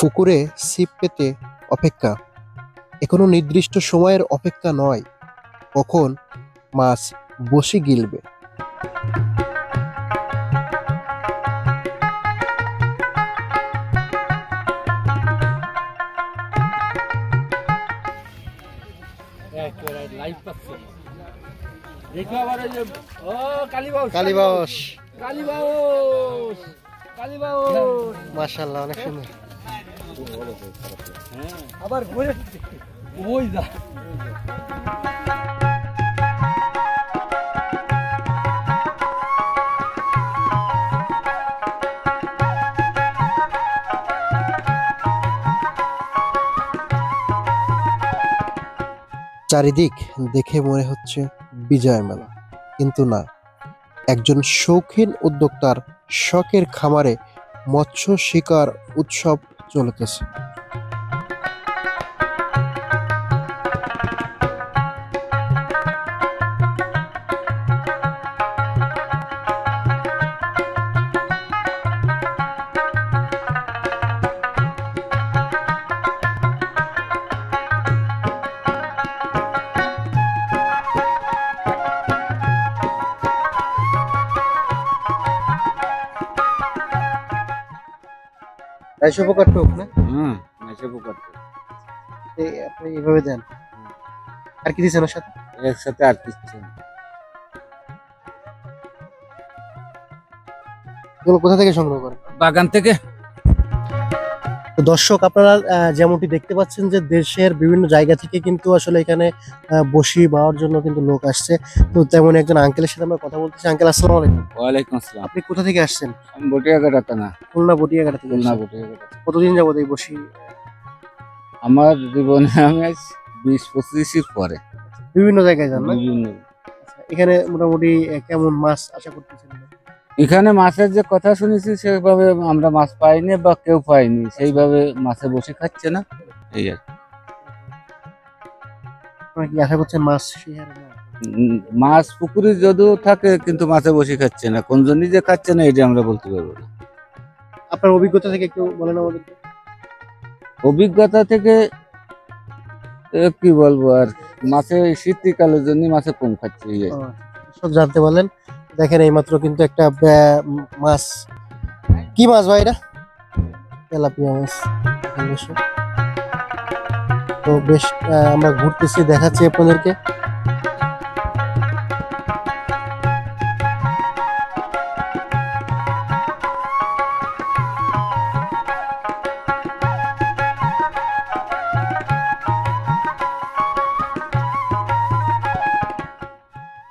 পুকুরে ছিপ পেতে অপেক্ষা, এখনো নির্দিষ্ট সময়ের অপেক্ষা নয়, কখন মাছ বসি গিলবে। কালীবাউস, মাশাআল্লাহ, অনেক সুন্দর। আবার ঘুরে ওই যা চারিদিক দেখে মনে হচ্ছে বিজয় মেলা, কিন্তু না, একজন শৌখিন উদ্যোক্তার শখের খামারে মৎস্য শিকার উৎসব চলতেছে। আড়াইশো পোকার টোপ না? আপনি এইভাবে দেন, আর কি দিচ্ছেন ওর সাথে? একসাথে আর কিছু এগুলো কোথা থেকে সংগ্রহ করেন? বাগান থেকে। তো দর্শক, আপনারা যেমনটি দেখতে পাচ্ছেন যে দেশের বিভিন্ন জায়গা থেকে কিন্তু আসলে এখানে বসি বাওয়ার জন্য কিন্তু লোক আসছে। তো তেমন একজন আঙ্কেলের সাথে আমরা কথা বলতেছি। আঙ্কেল, আসসালামু আলাইকুম। ওয়ালাইকুম আসসালাম। আপনি কোথা থেকে আসছেন? আমি বটিয়াঘাটা থানা। খুলনা বটিয়াঘাটা থেকে খুলনা আসছেন। বটিয়াঘাটা। কতদিন যাবত এই বসি? আমার জীবনে আমি আজ 20-25 পরে বিভিন্ন জায়গায় যান না? বিভিন্ন। আচ্ছা, এখানে মোটামুটি কেমন মাছ আশা করতেছেন? এখানে মাছের যে কথা শুনেছি সেভাবে আমরা মাছ পাইনি বা কেউ পাইনি, সেইভাবে মাছে বসে খাচ্ছে না, এই আর কি। আপনারা কি আশা করছেন মাছ সেই হারে না? মাছ পুকুরে যদিও থাকে কিন্তু মাছে বসে খাচ্ছে না, কোন জন্যই যে খাচ্ছে না এটা আমরা বলতে পারবো না। আপনার অভিজ্ঞতা থেকে একটু বলেন আমাদেরকে। অভিজ্ঞতা থেকে কি বলবো আর, মাছে শীতকালের জন্য মাছে কম খাচ্ছে, এই আর কি। সব জানতে পারলেন। দেখেন এইমাত্র কিন্তু একটা মাছ, কি মাছ ভাই এটা? তেলাপিয়া মাছ। তো বেশ আমরা ঘুরতেছি, দেখাচ্ছি আপনাদেরকে।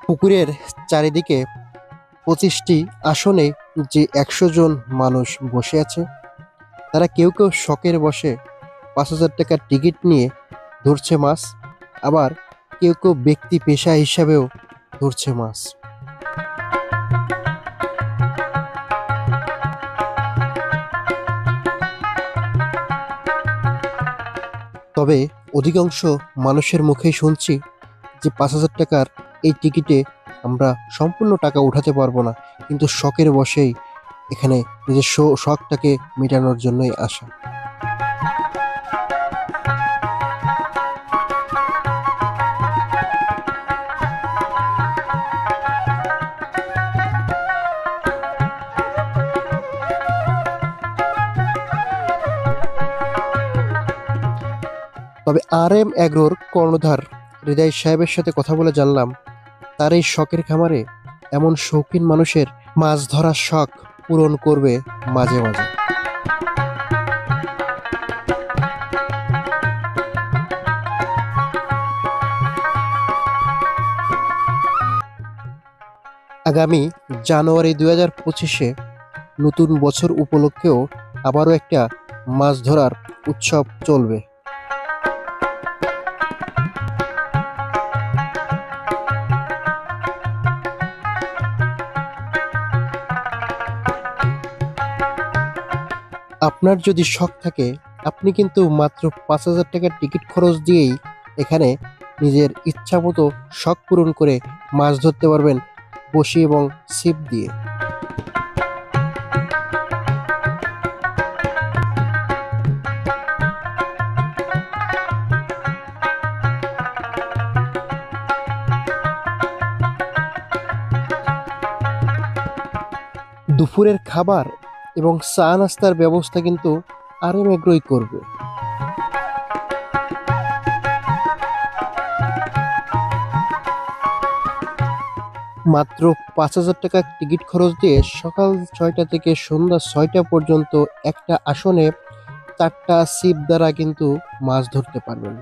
পুকুরের চারিদিকে 25টি আসনে যে 100 জন মানুষ বসে আছে, তারা কেউ কেউ শখের বসে 5,000 টাকার টিকিট নিয়ে ধরছে মাছ, আবার কেউ কেউ ব্যক্তি পেশা হিসাবেও ধরছে মাছ। তবে অধিকাংশ মানুষের মুখেই শুনছি যে 5,000 টাকার এই টিকিটে আমরা সম্পূর্ণ টাকা উঠাতে পারবো না, কিন্তু শখের বসেই এখানে নিজের শখটাকে মেটানোর জন্যই আসা। তবে RM এগ্রোর কর্ণধার হৃদয় সাহেবের সাথে কথা বলে জানলাম, তার এই শখের খামারে এমন শৌখিন মানুষের মাছ ধরার শখ পূরণ করবে মাঝে মাঝে। আগামী জানুয়ারি 2025-এ নতুন বছর উপলক্ষেও আবারও একটা মাছ ধরার উৎসব চলবে। আপনার যদি শখ থাকে আপনি কিন্তু মাত্র 5,000 টাকার টিকিট খরচ দিয়েই এখানে নিজের ইচ্ছা মতো শখ পূরণ করে মাছ ধরতে পারবেন বড়শি এবং ছিপ দিয়ে। দুপুরের খাবার এবং চা নাস্তার ব্যবস্থা কিন্তু আরএম এগ্রোই করবে। মাত্র 5,000 টাকা টিকিট খরচ দিয়ে সকাল 6টা থেকে সন্ধ্যা 6টা পর্যন্ত একটা আসনে 4টা ছিপ দ্বারা কিন্তু মাছ ধরতে পারবেন।